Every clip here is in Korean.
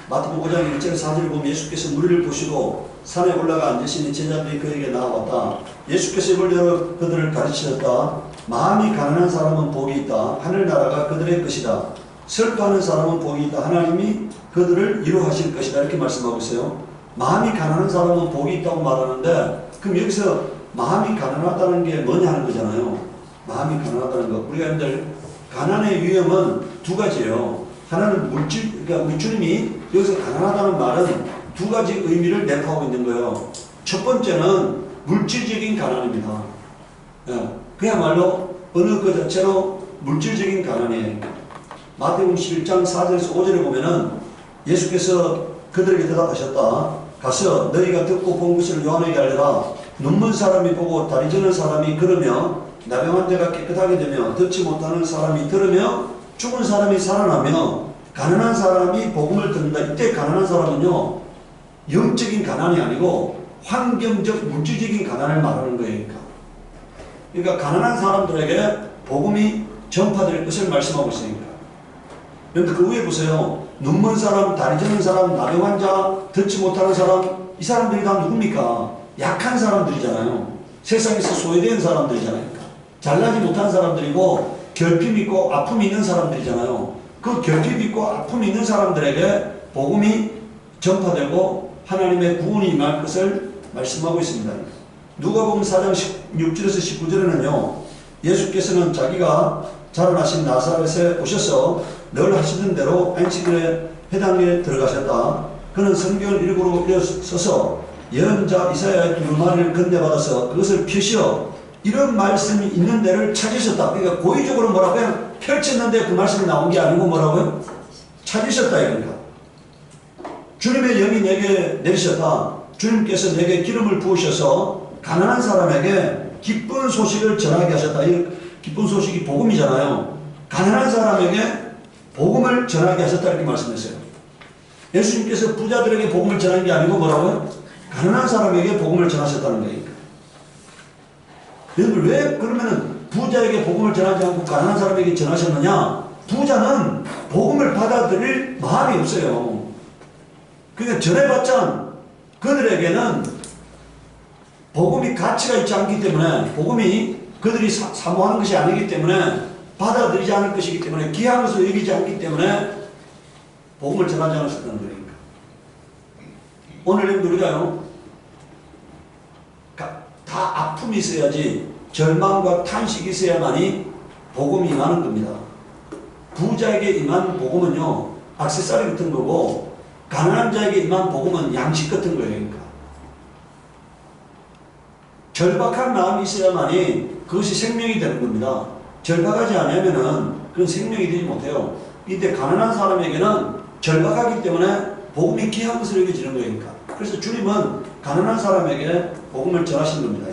마태복음 5장 1절 4절을 보면 예수께서 무리를 보시고 산에 올라가 앉으시니 제자들이 그에게 나아왔다. 예수께서 입을 열어 그들을 가르치셨다. 마음이 가난한 사람은 복이 있다. 하늘나라가 그들의 것이다. 슬퍼하는 사람은 복이 있다. 하나님이 그들을 위로하실 것이다. 이렇게 말씀하고 있어요. 마음이 가난한 사람은 복이 있다고 말하는데, 그럼 여기서 마음이 가난하다는 게 뭐냐 하는 거잖아요. 마음이 가난하다는 거. 우리가 여러분들 가난의 유형은 두 가지예요. 하나는 물질, 그러니까 우리 주님이 여기서 가난하다는 말은 두 가지 의미를 내포하고 있는 거예요. 첫 번째는 물질적인 가난입니다. 예, 그야말로 어느 그 자체로 물질적인 가난이에요. 마태복음 11장 4절에서 5절에 보면은 예수께서 그들에게 대답하셨다. 가서 너희가 듣고 본 것을 요한에게 알려라. 눈먼 사람이 보고 다리 저는 사람이 걸으며 나병한 자가 깨끗하게 되며 듣지 못하는 사람이 들으며 죽은 사람이 살아나며 가난한 사람이 복음을 듣는다. 이때 가난한 사람은요, 영적인 가난이 아니고 환경적 물질적인 가난을 말하는 거예요. 그러니까 가난한 사람들에게 복음이 전파될 것을 말씀하고 있으니까. 그런데 그 위에 보세요. 눈먼 사람, 다리 저는 사람, 나병한 자, 듣지 못하는 사람, 이 사람들이 다 누굽니까? 약한 사람들이잖아요. 세상에서 소외된 사람들이잖아요. 잘나지 못한 사람들이고 결핍 있고 아픔이 있는 사람들이잖아요. 그 결핍 있고 아픔이 있는 사람들에게 복음이 전파되고 하나님의 구원이 임할 것을 말씀하고 있습니다. 누가복음 4장 16절에서 19절에는요. 예수께서는 자기가 자라나신 나사렛에 오셔서 늘 하시던 대로 안식일에 회당에 들어가셨다. 그는 성경을 일부러 일어서서 예언자 이사야의 두루마리를 건네받아서 그것을 펴시어 이런 말씀이 있는 데를 찾으셨다. 그러니까 고의적으로 뭐라고 그냥 펼쳤는데 그 말씀이 나온 게 아니고 뭐라고요? 찾으셨다 이겁니다. 주님의 영이 내게 내리셨다. 주님께서 내게 기름을 부으셔서 가난한 사람에게 기쁜 소식을 전하게 하셨다. 이 기쁜 소식이 복음이잖아요. 가난한 사람에게 복음을 전하게 하셨다 이렇게 말씀했어요. 예수님께서 부자들에게 복음을 전한 게 아니고 뭐라고요? 가난한 사람에게 복음을 전하셨다는 거니까. 여러분 왜 그러면은 부자에게 복음을 전하지 않고 가난한 사람에게 전하셨느냐? 부자는 복음을 받아들일 마음이 없어요. 그러니까 전해봤자 그들에게는 복음이 가치가 있지 않기 때문에, 복음이 그들이 사모하는 것이 아니기 때문에, 받아들이지 않을 것이기 때문에, 귀한 것으로 여기지 않기 때문에 복음을 전하지 않았었다는 거니까. 오늘 우리가요, 다 아픔이 있어야지, 절망과 탄식이 있어야만이 복음이 임하는 겁니다. 부자에게 임한 복음은요, 액세서리 같은 거고, 가난한 자에게 임한 복음은 양식 같은 거예요. 그러니까. 절박한 마음이 있어야만이 그것이 생명이 되는 겁니다. 절박하지 않으면은 그건 생명이 되지 못해요. 이때 가난한 사람에게는 절박하기 때문에 복음이 귀한 것으로 여겨지는 거니까. 그래서 주님은 가난한 사람에게 복음을 전하신 겁니다.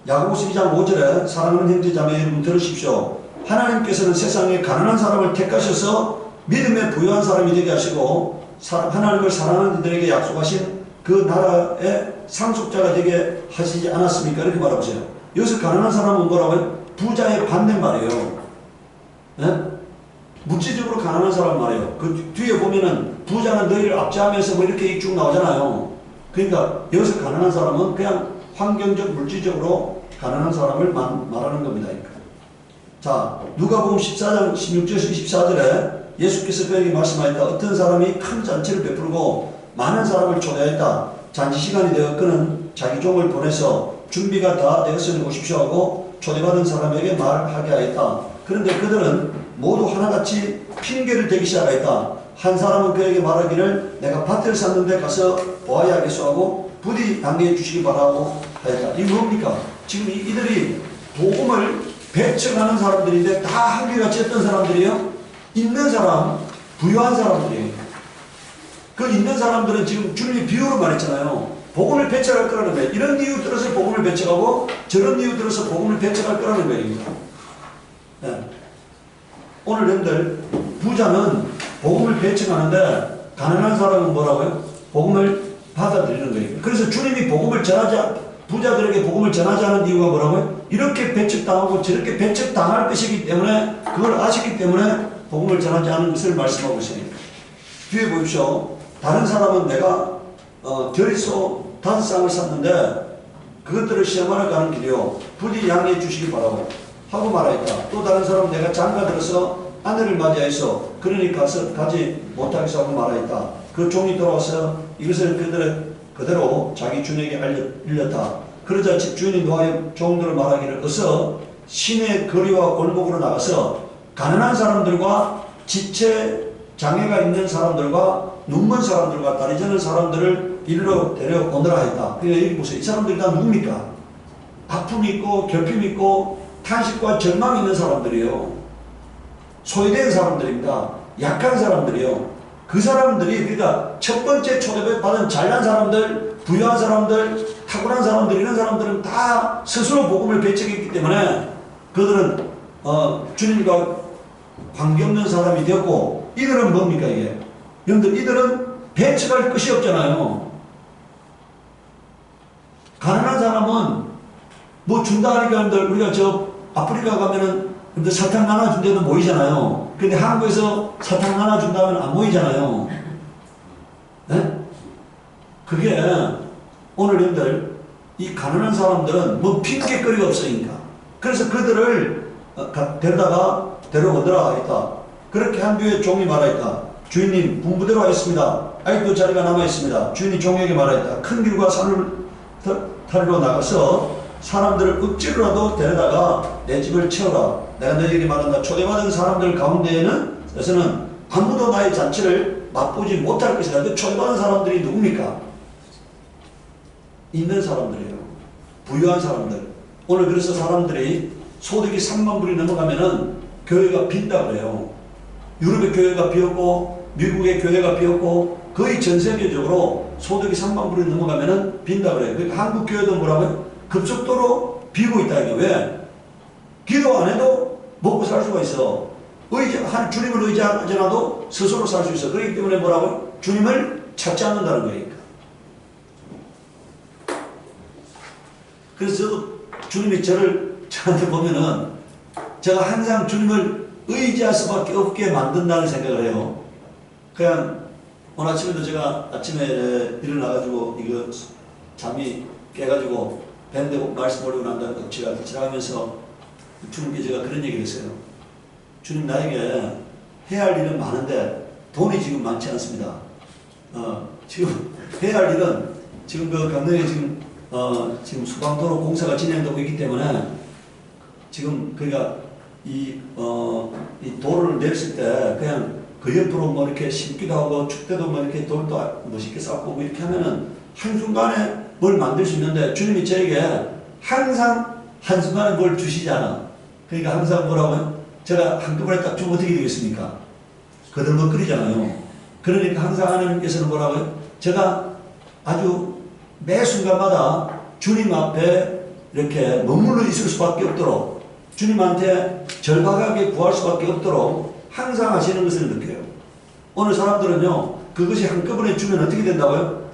야고보서 2장 5절에 사랑하는 형제 자매 여러분 들으십시오. 하나님께서는 세상에 가난한 사람을 택하셔서 믿음에 부유한 사람이 되게 하시고 하나님을 사랑하는 이들에게 약속하신 그 나라의 상속자가 되게 하시지 않았습니까? 이렇게 말해보세요. 여기서 가난한 사람은 뭐라고요? 부자의 반대말이에요. 네? 물질적으로 가난한 사람 말이에요. 그 뒤에 보면은 부자는 너희를 압제하면서 뭐 이렇게 쭉 나오잖아요. 그러니까 여기서 가난한 사람은 그냥 환경적, 물질적으로 가난한 사람을 말하는 겁니다. 자, 누가복음 14장 16절에서 24절에 예수께서 그에게 말씀하였다. 어떤 사람이 큰 잔치를 베풀고 많은 사람을 초대했다. 잔치 시간이 되어 그는 자기 종을 보내서 준비가 다 되었으니 오십시오 하고 초대받은 사람에게 말하게 하였다. 그런데 그들은 모두 하나같이 핑계를 대기 시작하였다. 한 사람은 그에게 말하기를 내가 밭을 샀는데 가서 보아야 하겠소 하고 부디 당해 주시기 바라고 하였다. 이게 뭡니까? 지금 이들이 복음을 배척하는 사람들인데 다 한결같이 어떤 사람들이에요? 있는 사람, 부유한 사람들이에요. 그 있는 사람들은 지금 주님이 비유로 말했잖아요. 복음을 배척할 거라는 거예요. 이런 이유 들어서 복음을 배척하고 저런 이유 들어서 복음을 배척할 거라는 거예요. 네. 오늘 여러분들 부자는 복음을 배척하는데 가난한 사람은 뭐라고요? 복음을 받아들이는 거예요. 그래서 주님이 복음을 부자들에게 복음을 전하지 않은 이유가 뭐라고요? 이렇게 배척당하고 저렇게 배척당할 것이기 때문에, 그걸 아시기 때문에 복음을 전하지 않은 것을 말씀하고 있습니다. 뒤에 보십시오. 다른 사람은 내가 결의소 5쌍을 샀는데 그것들을 시험하러 가는 길이요. 부디 양해해 주시기 바라고 하고 말하였다. 또 다른 사람은 내가 장가 들어서 아내를 맞이하여서 그러니 가지 못하겠어 하고 말하였다. 그 종이 돌아와서 이것을 그대로 자기 주인에게 알렸다. 그러자 집주인이 노하여 종들을 말하기를 어서 시내 거리와 골목으로 나가서 가난한 사람들과 지체 장애가 있는 사람들과 눈먼 사람들과 다리 저는 사람들을 이리로 데려오느라 했다. 그러니까 여기 보세요. 이 사람들이 다 누굽니까? 아픔이 있고 결핍이 있고 탄식과 절망이 있는 사람들이에요. 소외된 사람들입니다. 약한 사람들이에요. 그 사람들이 그러니까 첫 번째 초대받은 잘난 사람들, 부유한 사람들, 탁월한 사람들 이런 사람들은 다 스스로 복음을 배척했기 때문에 그들은 주님과 관계없는 사람이 되었고 이들은 뭡니까 이게? 여러분들 이들은 배척할 것이 없잖아요. 가난한 사람은 뭐 준다 하니까 여러분들 우리가 저 아프리카 가면은 여러분들 사탕 나눠준 데도 모이잖아요. 근데 한국에서 사탕 나눠준다면 안 모이잖아요. 네? 그게 오늘 여러분들 이 가난한 사람들은 뭐 핑계거리가 없으니까 그래서 그들을 데려오더라 했다. 그렇게 한 뒤에 종이 말하였다. 주인님 분부대로 하였습니다. 아직도 자리가 남아있습니다. 주인이 종에게 말하였다. 큰 길과 산을 타리로 나가서 사람들을 억지로라도 데려다가 내 집을 채워라. 내가 너희에게 말한다. 초대받은 사람들 가운데에는 아무도 나의 잔치를 맛보지 못할 것이다. 그 초대받은 사람들이 누굽니까? 있는 사람들이에요. 부유한 사람들. 오늘 그래서 사람들이 소득이 3만 불이 넘어가면은 교회가 빈다 그래요. 유럽의 교회가 비었고 미국의 교회가 비었고 거의 전 세계적으로 소득이 3만 불이 넘어가면은 빈다 그래요. 그러니까 한국 교회도 뭐라고요? 급속도로 비고 있다 이게. 왜? 기도 안 해도 먹고 살 수가 있어. 주님을 의지하지 않아도 스스로 살 수 있어. 그렇기 때문에 뭐라고요? 주님을 찾지 않는다는 거예요. 그래서 저도 주님이 저한테 보면은 제가 항상 주님을 의지할 수밖에 없게 만든다는 생각을 해요. 그냥 오늘 아침에도 제가 아침에 일어나가지고 이거 잠이 깨가지고 밴드 말씀 올리고 난 다음에 제가 지나가면서 주님께 제가 그런 얘기를 했어요. 주님 나에게 해야 할 일은 많은데 돈이 지금 많지 않습니다. 지금 해야 할 일은 지금 그 강릉에 지금 수방도로 공사가 진행되고 있기 때문에 지금 그러니까 이 도로를 냈을 때 그냥 그 옆으로 뭐 이렇게 심기도 하고 축대도 뭐 이렇게 돌도 멋있게 쌓고 뭐 이렇게 하면은 한순간에 뭘 만들 수 있는데 주님이 저에게 항상 한순간에 뭘 주시잖아. 그러니까 항상 뭐라고요? 제가 한꺼번에 딱 주면 어떻게 되겠습니까? 거들먹거리잖아요. 그러니까 항상 하나님께서는 뭐라고요? 제가 아주 매 순간마다 주님 앞에 이렇게 머물러 있을 수밖에 없도록 주님한테 절박하게 구할 수밖에 없도록 항상 하시는 것을 느껴요. 오늘 사람들은요, 그것이 한꺼번에 주면 어떻게 된다고요?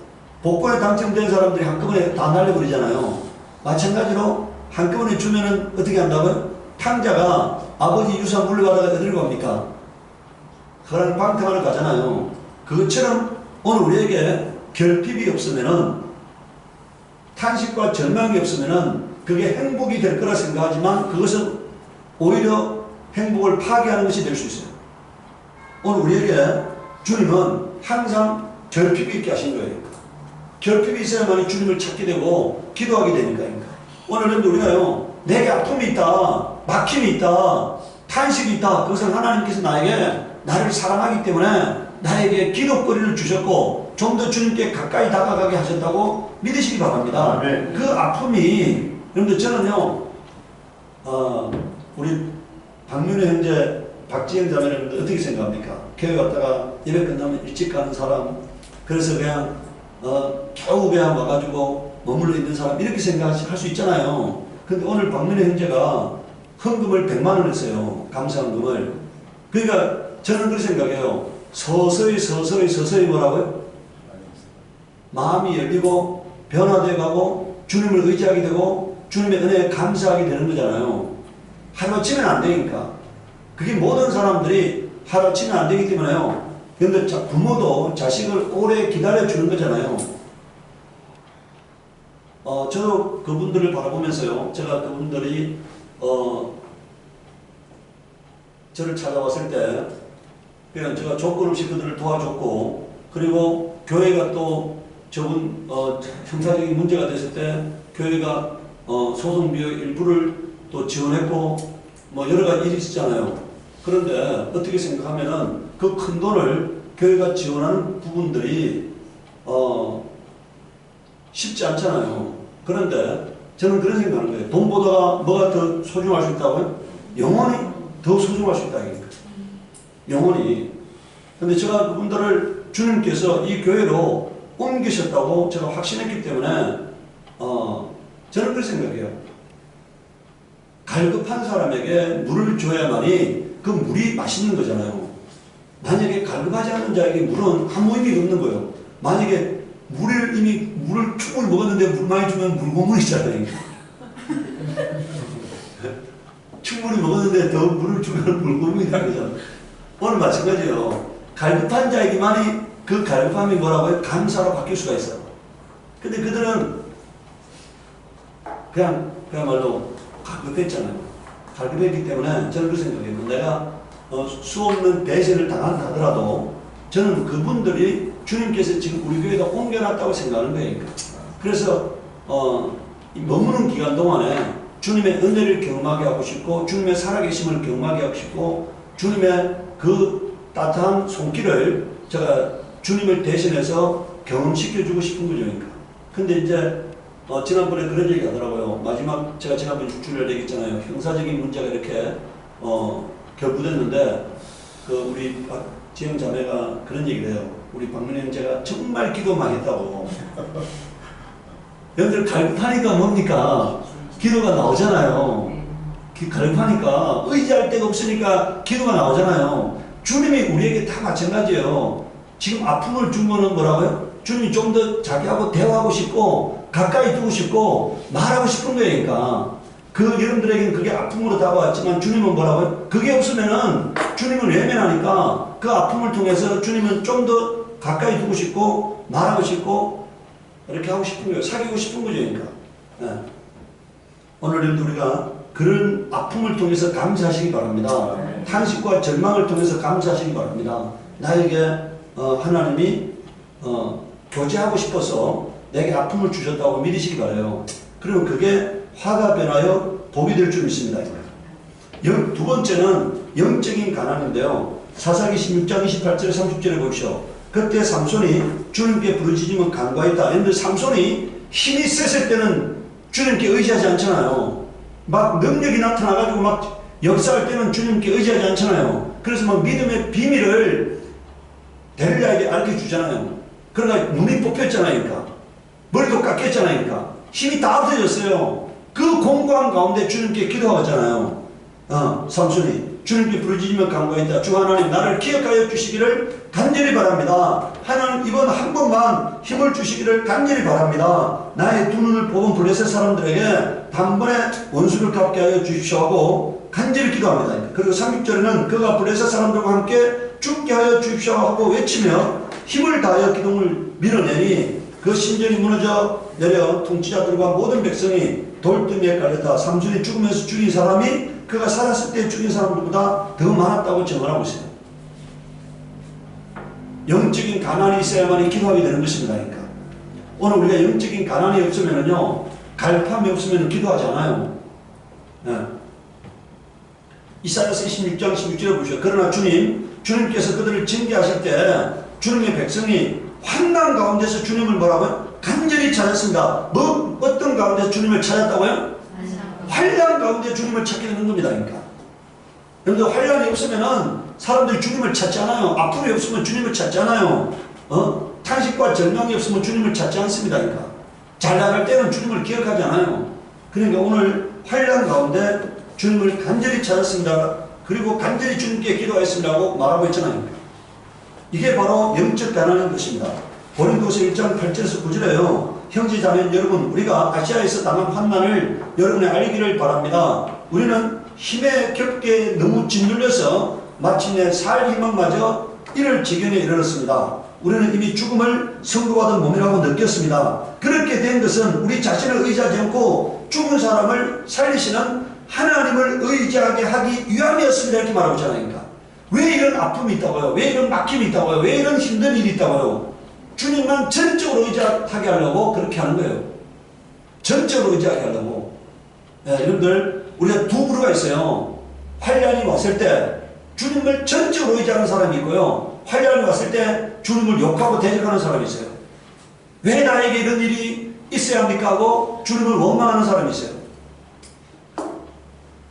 복권에 당첨된 사람들이 한꺼번에 다 날려버리잖아요. 마찬가지로 한꺼번에 주면은 어떻게 한다고요? 탕자가 아버지 유산 물려받아가 어디를 갑니까? 그런 방탕하러 가잖아요. 그것처럼 오늘 우리에게 결핍이 없으면은 탄식과 절망이 없으면은 그게 행복이 될 거라 생각하지만 그것은 오히려 행복을 파괴하는 것이 될 수 있어요. 오늘 우리에게 주님은 항상 결핍이 있게 하신 거예요. 결핍이 있어야만 주님을 찾게 되고 기도하게 되니까요. 오늘은 우리가요, 내게 아픔이 있다, 막힘이 있다, 탄식이 있다. 그것은 하나님께서 나를 사랑하기 때문에 나에게 기도거리를 주셨고 좀 더 주님께 가까이 다가가게 하셨다고 믿으시기 바랍니다. 네. 그 아픔이 여러분들 저는요, 우리 박윤혜 형제, 박지영 자매는 어떻게 생각합니까? 교회 갔다가 예배 끝나면 일찍 가는 사람, 그래서 그냥 겨우 그냥 와가지고 머물러 있는 사람 이렇게 생각할 수 있잖아요. 근데 오늘 박윤혜 형제가 헌금을 100만 원 했어요. 감사헌금을. 그러니까 저는 그렇게 생각해요. 서서히 뭐라고요? 마음이 열리고 변화되어 가고 주님을 의지하게 되고 주님의 은혜에 감사하게 되는 거잖아요. 하루아침에는 안 되니까. 그게 모든 사람들이 하루아침에 안 되기 때문에요. 그런데 부모도 자식을 오래 기다려주는 거잖아요. 저도 그분들을 바라보면서요. 제가 그분들이 저를 찾아왔을 때 그냥 제가 조건 없이 그들을 도와줬고, 그리고 교회가 또 저분 형사적인 문제가 됐을 때 교회가 소송 비용 일부를 또 지원했고 뭐 여러 가지 일이 있었잖아요. 그런데 어떻게 생각하면은 그 큰 돈을 교회가 지원하는 부분들이 쉽지 않잖아요. 그런데 저는 그런 생각하는 거예요. 돈보다 뭐가 더 소중할 수 있다고요? 영혼이 더 소중할 수 있다. 영혼이. 근데 제가 그분들을 주님께서 이 교회로 옮기셨다고 제가 확신했기 때문에 저는 그렇게 생각해요. 갈급한 사람에게 물을 줘야만이 그 물이 맛있는 거잖아요. 만약에 갈급하지 않는 자에게 물은 아무 의미가 없는 거예요. 만약에 물을 충분히 먹었는데 물 많이 주면 물고물이잖아요. 충분히 먹었는데 더 물을 주면 물고물이 되는 거잖아요. 오늘 마찬가지예요. 갈급한 자에게만이 그 갈급함이 뭐라고요? 감사로 바뀔 수가 있어요. 근데 그들은 그야말로 갈급했잖아요. 갈급했기 때문에 저는 그 생각해요. 내가 수 없는 배신을 당한다 하더라도 저는 그분들이 주님께서 지금 우리 교회에다 옮겨놨다고 생각하는 거예요. 그래서 머무는 기간 동안에 주님의 은혜를 경험하게 하고 싶고, 주님의 살아계심을 경험하게 하고 싶고, 주님의 그 따뜻한 손길을 제가 주님을 대신해서 경험시켜주고 싶은 거죠. 근데 이제 지난번에 그런 얘기 하더라고요. 제가 지난번에 6주일 얘기했잖아요. 형사적인 문제가 이렇게 결부됐는데 우리 지영 자매가 그런 얘기를 해요. 우리 박문희 제가 정말 기도 많이 했다고. 여러분들 갈급하니까 뭡니까? 기도가 나오잖아요. 갈급하니까 의지할 데가 없으니까 기도가 나오잖아요. 주님이 우리에게 다 마찬가지예요. 지금 아픔을 준 거는 뭐라고요? 주님이 좀 더 자기하고 대화하고 싶고 가까이 두고 싶고 말하고 싶은 거니까. 여러분들에게는 그게 아픔으로 다가왔지만 주님은 뭐라고요? 그게 없으면은 주님을 외면하니까 그 아픔을 통해서 주님은 좀 더 가까이 두고 싶고 말하고 싶고 이렇게 하고 싶은 거예요. 사귀고 싶은 거죠. 그러니까. 네. 오늘 우리가 그런 아픔을 통해서 감사하시기 바랍니다. 탄식과 절망을 통해서 감사하시기 바랍니다. 나에게 하나님이 교제하고 싶어서 내게 아픔을 주셨다고 믿으시기 바라요. 그리고 그게 화가 변하여 복이 될 줄 믿습니다. 두 번째는 영적인 가난인데요. 사사기 16장 28절에 30절에 보십시오. 그때 삼손이 주님께 부르짖으면 간과했다. 그런데 삼손이 힘이 셌을 때는 주님께 의지하지 않잖아요. 막 능력이 나타나가지고 막 역사할 때는 주님께 의지하지 않잖아요. 그래서 막 믿음의 비밀을 델리아에게 알려주잖아요. 그러니까 눈이 뽑혔잖아요. 그러니까. 머리도 깎였잖아요. 그러니까. 힘이 다 없어졌어요. 그 공고한 가운데 주님께 기도하잖아요. 삼손이 주님께 부르짖으며 간구했다. 주 하나님, 나를 기억하여 주시기를 간절히 바랍니다. 하나님, 이번 한 번만 힘을 주시기를 간절히 바랍니다. 나의 두 눈을 뽑은 블레셋 사람들에게 단번에 원수를 갚게 하여 주십시오 하고 간절히 기도합니다. 그리고 30절에는 그가 블레셋 사람들과 함께 죽게 하여 주십시오 하고 외치며 힘을 다하여 기둥을 밀어내니 그 신전이 무너져 내려 통치자들과 모든 백성이 돌더미에 깔렸다. 삼손이 죽으면서 죽인 사람이 그가 살았을 때 죽인 사람들보다 더 많았다고 증언하고 있어요. 영적인 가난이 있어야만이 기도하게 되는 것입니다. 그러니까. 오늘 우리가 영적인 가난이 없으면요, 갈급함이 없으면 기도하지 않아요. 네. 이사야서 26장 16절에 보시죠. 그러나 주님께서 그들을 징계하실 때 주님의 백성이 환난 가운데서 주님을 뭐라고요? 간절히 찾았습니다. 어떤 가운데서 주님을 찾았다고요? 환난 가운데 주님을 찾게 되는 겁니다. 그러니까. 여러분들 환난이 없으면은 사람들이 주님을 찾지 않아요. 아픔이 없으면 주님을 찾지 않아요. 탄식과 절망이 없으면 주님을 찾지 않습니다. 그러니까. 잘 나갈 때는 주님을 기억하지 않아요. 그러니까 오늘 환난 가운데 주님을 간절히 찾았습니다. 그리고 간절히 주님께 기도했습니다고 말하고 있잖아요. 이게 바로 영적 가난인 것입니다. 고린도서 1장 8절에서 9절에요. 형제자매 여러분, 우리가 아시아에서 당한 환난을 여러분이 알기를 바랍니다. 우리는 힘에 겹게 너무 짓눌려서 마침내 살 희망마저 이럴 지경에 이르렀습니다. 우리는 이미 죽음을 선고받은 몸이라고 느꼈습니다. 그렇게 된 것은 우리 자신을 의지하지 않고 죽은 사람을 살리시는 하나님을 의지하게 하기 위함이었습니다. 이렇게 말하고 있잖아요. 그러니까 왜 이런 아픔이 있다고요? 왜 이런 막힘이 있다고요? 왜 이런 힘든 일이 있다고요? 주님만 전적으로 의지하게 하려고 그렇게 하는 거예요. 전적으로 의지하게 하려고. 네, 여러분들 우리가 두 부류가 있어요. 환난이 왔을 때 주님을 전적으로 의지하는 사람이 있고요. 환난이 왔을 때 주님을 욕하고 대적하는 사람이 있어요. 왜 나에게 이런 일이 있어야 합니까? 하고 주님을 원망하는 사람이 있어요.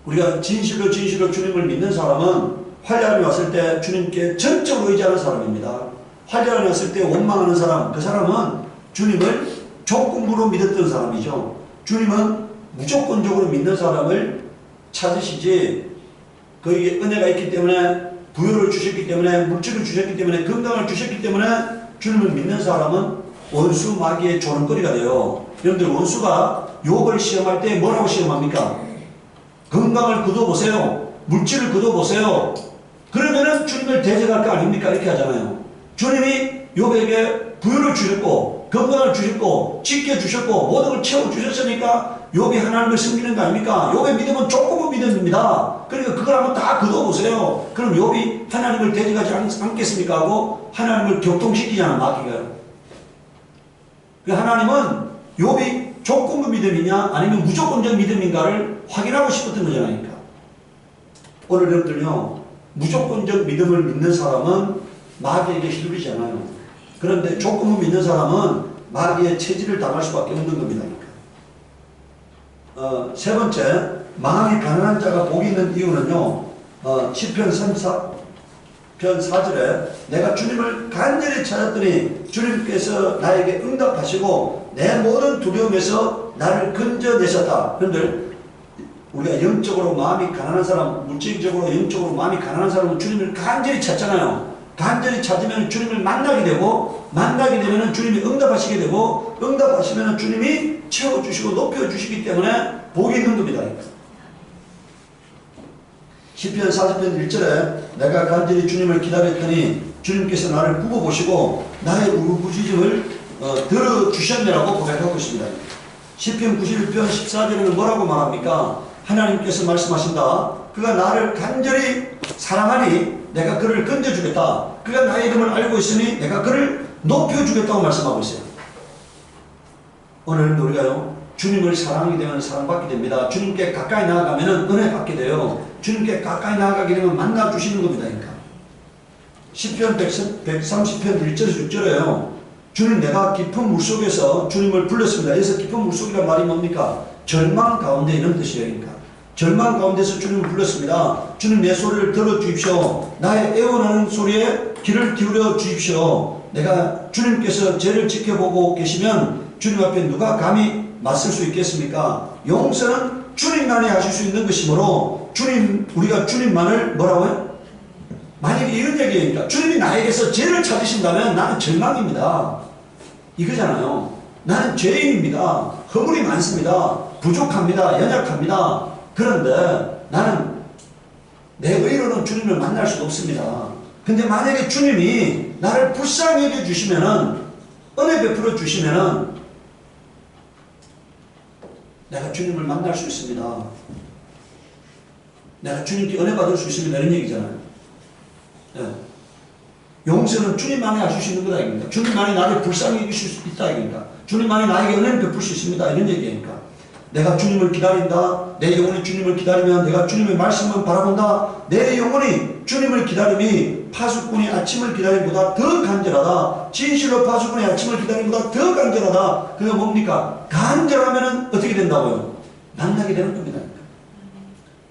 우리가 진실로 주님을 믿는 사람은 환난이 왔을 때 주님께 전적으로 의지하는 사람입니다. 환난이 왔을 때 원망하는 사람, 그 사람은 주님을 조건부로 믿었던 사람이죠. 주님은 무조건적으로 믿는 사람을 찾으시지, 그에게 은혜가 있기 때문에, 부여를 주셨기 때문에, 물질을 주셨기 때문에, 건강을 주셨기 때문에 주님을 믿는 사람은 원수 마귀의 조롱거리가 돼요. 여러분들 원수가 욥을 시험할 때 뭐라고 시험합니까? 건강을 거둬보세요. 물질을 거둬보세요. 그러면은 주님을 대적할 거 아닙니까? 이렇게 하잖아요. 주님이 욥에게 부여를 주셨고 건강을 주셨고 지켜주셨고 모든 걸 채워주셨으니까 욥이 하나님을 섬기는 거 아닙니까? 욥의 믿음은 조금은 믿음입니다. 그러니까 그걸 한번 다 거둬보세요. 그럼 욥이 하나님을 대적하지 않겠습니까? 하고 하나님을 격동시키잖아, 마귀가요. 하나님은 욥이 조건부 믿음이냐 아니면 무조건적 믿음인가를 확인하고 싶었던 거잖아요. 그러니까. 오늘 여러분들요, 무조건적 믿음을 믿는 사람은 마귀에게 휘둘리지 않아요. 그런데 조건부 믿는 사람은 마귀의 체질을 당할 수밖에 없는 겁니다. 그러니까. 세 번째, 마음이 가난한 자가 복이 있는 이유는요, 시편 4절에 내가 주님을 간절히 찾았더니 주님께서 나에게 응답하시고 내 모든 두려움에서 나를 건져내셨다. 그런데 우리가 영적으로 마음이 가난한 사람, 물질적으로 영적으로 마음이 가난한 사람은 주님을 간절히 찾잖아요. 간절히 찾으면 주님을 만나게 되고, 만나게 되면 주님이 응답하시게 되고, 응답하시면 주님이 채워주시고 높여주시기 때문에 복이 있는 겁니다. 시편 40편 1절에 내가 간절히 주님을 기다렸더니 주님께서 나를 굽어보시고 나의 울부짖음을 들어주셨네라고 고백하고 있습니다. 시편 91편 14절에는 뭐라고 말합니까? 하나님께서 말씀하신다. 그가 나를 간절히 사랑하니 내가 그를 건져주겠다. 그가 나의 이름을 알고 있으니 내가 그를 높여주겠다고 말씀하고 있어요. 오늘 우리가요, 주님을 사랑하게 되면 사랑받게 됩니다. 주님께 가까이 나아가면 은혜 받게 돼요. 주님께 가까이 나아가게 되면 만나주시는 겁니다. 그러니까. 시편 130편 1절에서 6절에요. 주님, 내가 깊은 물속에서 주님을 불렀습니다. 여기서 깊은 물속이란 말이 뭡니까? 절망 가운데 이런 뜻이에요. 그러니까. 절망 가운데서 주님을 불렀습니다. 주님, 내 소리를 들어주십시오. 나의 애원하는 소리에 귀를 기울여 주십시오. 내가 주님께서 죄를 지켜보고 계시면 주님 앞에 누가 감히 맞설 수 있겠습니까? 용서는 주님만이 하실 수 있는 것이므로 우리가 주님만을 뭐라고 해요? 만약에 이런 얘기니까 주님이 나에게서 죄를 찾으신다면 나는 절망입니다. 이거잖아요. 나는 죄인입니다. 허물이 많습니다. 부족합니다. 연약합니다. 그런데 나는 내 의로는 주님을 만날 수 없습니다. 근데 만약에 주님이 나를 불쌍히 여겨 주시면은, 은혜 베풀어 주시면은 내가 주님을 만날 수 있습니다. 내가 주님께 은혜 받을 수 있습니다. 이런 얘기잖아요. 네. 용서는 주님만이 하실 수 있는 거다. 이겁니다. 주님만이 나를 불쌍히 여길 수 있다. 이겁니다. 주님만이 나에게 은혜를 베풀 수 있습니다. 이런 얘기니까. 내가 주님을 기다린다. 내 영혼이 주님을 기다리면 내가 주님의 말씀만 바라본다. 내 영혼이 주님을 기다림이 파수꾼이 아침을 기다림보다 더 간절하다. 진실로 파수꾼이 아침을 기다림보다 더 간절하다. 그게 뭡니까? 간절하면 어떻게 된다고요? 만나게 되는 겁니다.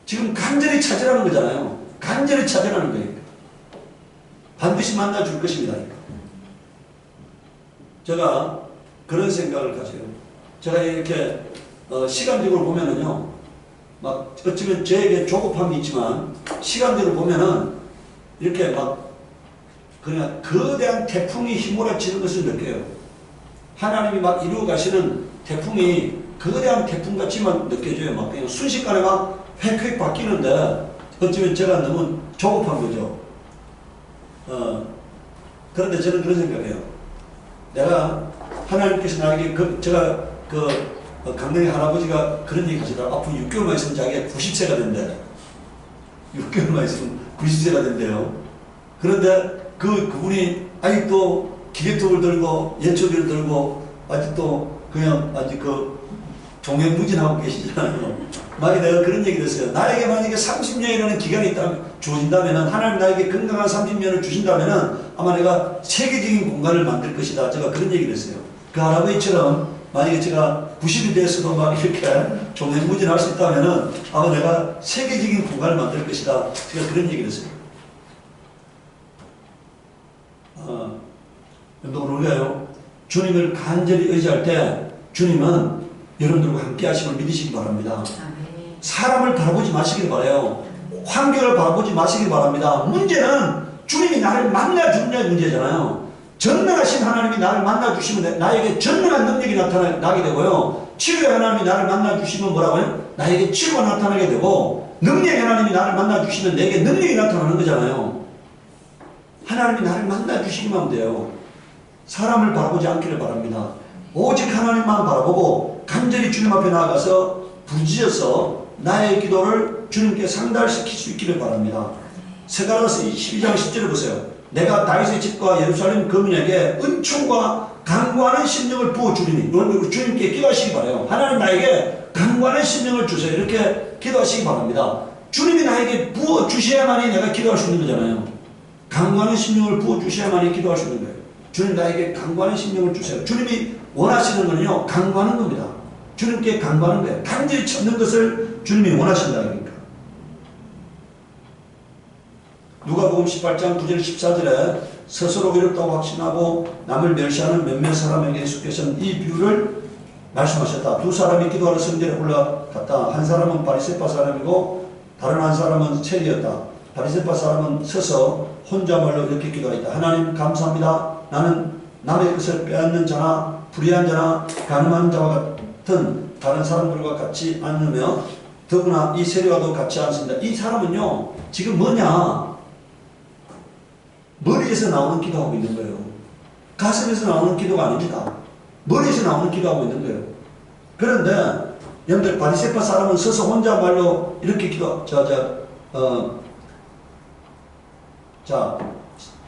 지금 간절히 찾으라는 거잖아요. 간절히 찾으라는 거예요. 반드시 만나줄 것입니다. 제가 그런 생각을 가져요. 제가 이렇게 시간적으로 보면은요, 막 어쩌면 저에게 조급함이 있지만 시간적으로 보면은 이렇게 막 그냥 거대한 태풍이 휘몰아치는 것을 느껴요. 하나님이 막 이루어 가시는 태풍이 거대한 태풍같이 막 느껴져요. 막 그냥 순식간에 막 획획 바뀌는데 어쩌면 제가 너무 조급한 거죠. 그런데 저는 그런 생각해요. 내가 하나님께서 나에게 제가 강릉의 할아버지가 그런 얘기 하시더라고요. 앞으로 6개월만 있으면 자기가 90세가 된대. 6개월만 있으면 90세가 된대요. 그런데 그분이 아직도 기계톱을 들고 예초기를 들고 아직도 그냥 아직 종횡무진하고 계시잖아요. 만약에 내가 그런 얘기를 했어요. 나에게 만약에 30년이라는 기간이 주어진다면 하나님 나에게 건강한 30년을 주신다면 아마 내가 세계적인 공간을 만들 것이다. 제가 그런 얘기를 했어요. 그 할아버지처럼 만약에 제가 90이 됐어도 막 이렇게 종횡무진할 수 있다면 아마 내가 세계적인 공간을 만들 것이다. 제가 그런 얘기를 했어요. 여러분 우리가요 주님을 간절히 의지할 때 주님은 여러분들과 함께 하심을 믿으시기 바랍니다. 사람을 바라보지 마시길 바라요. 환경을 바라보지 마시길 바랍니다. 문제는 주님이 나를 만나주느냐의 문제잖아요. 전능하신 하나님이 나를 만나주시면 나에게 전능한 능력이 나게 되고요. 치료의 하나님이 나를 만나주시면 뭐라고요? 나에게 치료가 나타나게 되고 능력의 하나님이 나를 만나주시면 내게 능력이 나타나는 거잖아요. 하나님이 나를 만나주시기만 하면 돼요. 사람을 바라보지 않기를 바랍니다. 오직 하나님만 바라보고 간절히 주님 앞에 나아가서 부지어서 나의 기도를 주님께 상달시킬 수 있기를 바랍니다. 스가랴서 12장 10절을 보세요. 내가 다윗의 집과 예루살렘 거민에게 은총과 강구하는 심령을 부어주리니. 여러분 주님께 기도하시기 바라요. 하나님 나에게 강구하는 심령을 주세요. 이렇게 기도하시기 바랍니다. 주님이 나에게 부어주셔야만이 내가 기도할 수 있는 거잖아요. 강구하는 심령을 부어주셔야만이 기도할 수 있는 거예요. 주님 나에게 강구하는 심령을 주세요. 주님이 원하시는 거는요 강구하는 겁니다. 주님께 강구하는 거예요. 간절히 찾는 것을 주님이 원하신다는 겁니다. 누가복음 18장 9절 14절에 스스로 외롭다고 확신하고 남을 멸시하는 몇몇 사람에게 예수께서는 이 비유를 말씀하셨다. 두 사람이 기도하러 성전에 올라갔다. 한 사람은 바리새파 사람이고 다른 한 사람은 세리였다. 바리새파 사람은 서서 혼자 말로 이렇게 기도하였다. 하나님 감사합니다. 나는 남의 것을 빼앗는 자나 불의한 자나 가늠한 자와 같은 다른 사람들과 같이 않으며 더구나 이 세리와도 같이 않습니다. 이 사람은요 지금 뭐냐 머리에서 나오는 기도하고 있는 거예요. 가슴에서 나오는 기도가 아닙니다. 머리에서 나오는 기도하고 있는 거예요. 그런데 여러분들 바리새파 사람은 서서 혼자 말로 이렇게 기도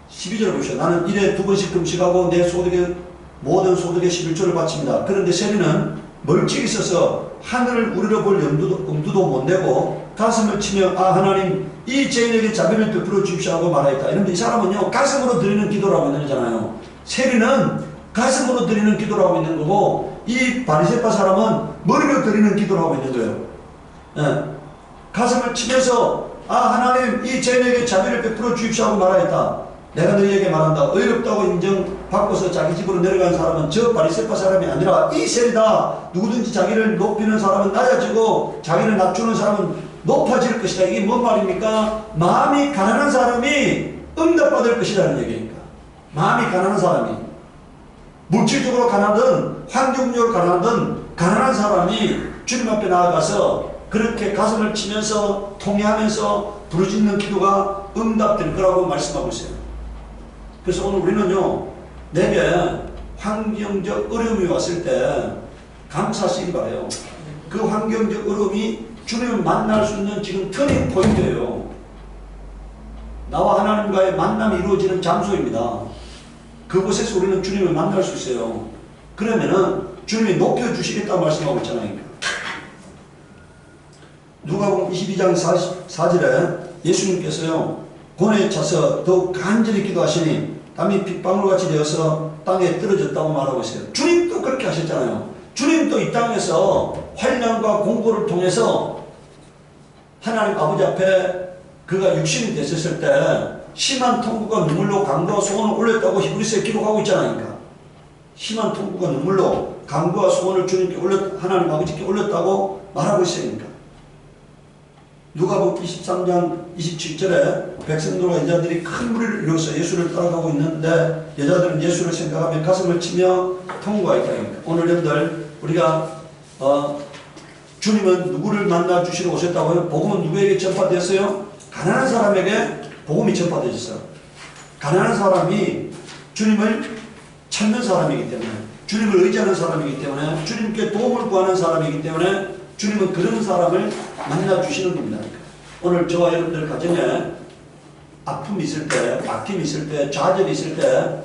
12절을 보시죠. 나는 일에 2번씩 금식하고 내 소득의 모든 소득의 11조를 바칩니다. 그런데 세리는 멀찍이 있어서 하늘을 우러러 볼 엄두도 못 내고 가슴을 치며 아 하나님 이 죄인에게 자비를 베풀어 주십시오 하고 말하였다. 이런데 이 사람은요 가슴으로 드리는 기도를 하고 있는 거잖아요. 세리는 가슴으로 드리는 기도를 하고 있는 거고 이 바리새파 사람은 머리로 드리는 기도를 하고 있는 거예요. 네. 가슴을 치면서 아 하나님 이 죄인에게 자비를 베풀어 주십시오 하고 말하였다. 내가 너희에게 말한다. 의롭다고 인정받고서 자기 집으로 내려간 사람은 저 바리새파 사람이 아니라 이 세리다. 누구든지 자기를 높이는 사람은 낮아지고 자기를 낮추는 사람은 높아질 것이다. 이게 뭔 말입니까? 마음이 가난한 사람이 응답받을 것이라는 얘기입니다. 마음이 가난한 사람이 물질적으로 가난하든 환경적으로 가난하든 가난한 사람이 주님 앞에 나아가서 그렇게 가슴을 치면서 통회하면서 부르짖는 기도가 응답될 거라고 말씀하고 있어요. 그래서 오늘 우리는요 내게 환경적 어려움이 왔을 때 감사하시기 바라요. 그 환경적 어려움이 주님을 만날 수 있는 지금 터닝 포인트예요. 나와 하나님과의 만남이 이루어지는 장소입니다. 그곳에서 우리는 주님을 만날 수 있어요. 그러면은 주님이 높여주시겠다고 말씀하고 있잖아요. 누가복음 22장 44절에 예수님께서요 고뇌에 차서 더욱 간절히 기도하시니 땀이 핏방울같이 되어서 땅에 떨어졌다고 말하고 있어요. 주님도 그렇게 하셨잖아요. 주님도 이 땅에서 환난과 공고를 통해서 하나님 아버지 앞에 그가 육신이 됐었을 때 심한 통곡과 눈물로 강구와 소원을 올렸다고 히브리서에 기록하고 있잖아요. 심한 통곡과 눈물로 강구와 소원을 주님께 하나님 아버지께 올렸다고 말하고 있으니까. 누가복음 23장 27절에 백성들과 여자들이 큰 무리를 이루어서 예수를 따라가고 있는데 여자들은 예수를 생각하며 가슴을 치며 통곡하였다. 오늘 여러분들 우리가 주님은 누구를 만나 주시러 오셨다고요? 복음은 누구에게 전파되었어요? 가난한 사람에게 복음이 전파되었어요. 가난한 사람이 주님을 찾는 사람이기 때문에, 주님을 의지하는 사람이기 때문에, 주님께 도움을 구하는 사람이기 때문에 주님은 그런 사람을 만나주시는 겁니다. 오늘 저와 여러분들 가정에 아픔이 있을 때, 막힘이 있을 때, 좌절이 있을 때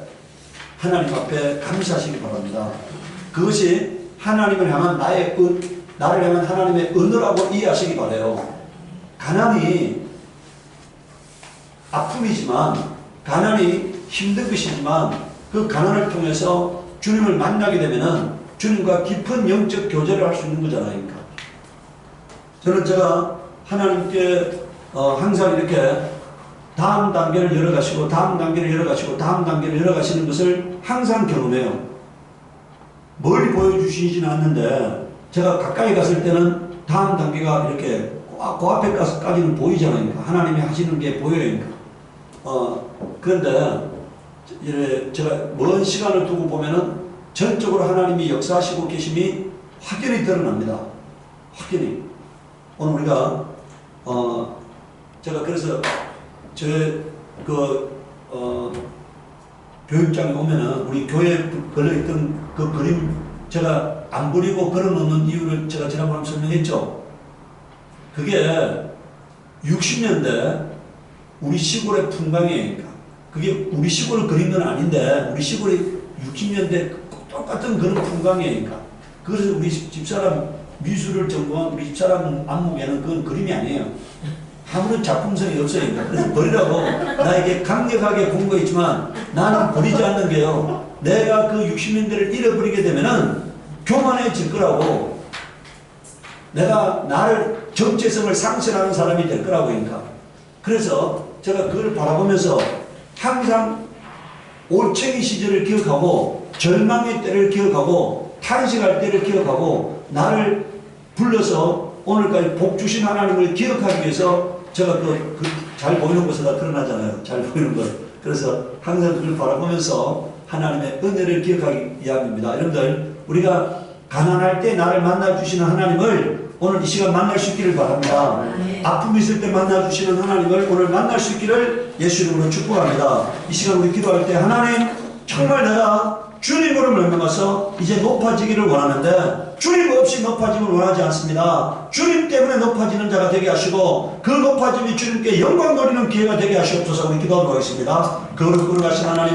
하나님 앞에 감사하시기 바랍니다. 그것이 하나님을 향한 나를 향한 하나님의 은혜라고 이해하시기 바라요. 가난이 아픔이지만, 가난이 힘든 것이지만 그 가난을 통해서 주님을 만나게 되면은 주님과 깊은 영적 교제를 할 수 있는 거잖아요. 저는 제가 하나님께 항상 이렇게 다음 단계를 열어가시고 다음 단계를 열어가시고 다음 단계를 열어가시는 것을 항상 경험해요. 멀리 보여주시지는 않는데 제가 가까이 갔을 때는 다음 단계가 이렇게 그 앞에까지는 보이잖아요. 하나님이 하시는 게 보여요. 그런데 제가 먼 시간을 두고 보면은 전적으로 하나님이 역사하시고 계심이 확연히 드러납니다. 확연히. 오늘 우리가 제가 그래서 교육장에 오면은 우리 교회에 걸려있던 그 그림 제가 안 버리고 걸어놓는 이유를 제가 지난번에 설명했죠. 그게 60년대 우리 시골의 풍광이니까 그게 우리 시골을 그린 건 아닌데 우리 시골이 60년대 똑같은 그런 풍광이니까 그래서 우리 집사람 미술을 전공한 우리 집사람 안목에는 그건 그림이 아니에요. 아무런 작품성이 없어요. 그래서 버리라고 나에게 강력하게 공부했지만 나는 버리지 않는 게요. 내가 그 60년대를 잃어버리게 되면은 교만해질 거라고, 내가 나를 정체성을 상실하는 사람이 될 거라고. 그러니까 그래서 제가 그걸 바라보면서 항상 올챙이 시절을 기억하고 절망의 때를 기억하고 탄식할 때를 기억하고 나를 불러서 오늘까지 복 주신 하나님을 기억하기 위해서 제가 잘 보이는 곳에다 드러나잖아요. 잘 보이는 것. 그래서 항상 그걸 바라보면서 하나님의 은혜를 기억하기 위함입니다. 여러분들, 우리가 가난할 때 나를 만나주시는 하나님을 오늘 이 시간 만날 수 있기를 바랍니다. 아픔이 있을 때 만나주시는 하나님을 오늘 만날 수 있기를 예수 이름으로 축복합니다. 이 시간 우리 기도할 때 하나님, 정말 내가 주님으로 말미암아서 이제 높아지기를 원하는데 주님 없이 높아짐을 원하지 않습니다. 주님 때문에 높아지는 자가 되게 하시고 그 높아짐이 주님께 영광 돌리는 기회가 되게 하시옵소서. 우리 기도하도록 하겠습니다. 거룩 거룩하신 하나님,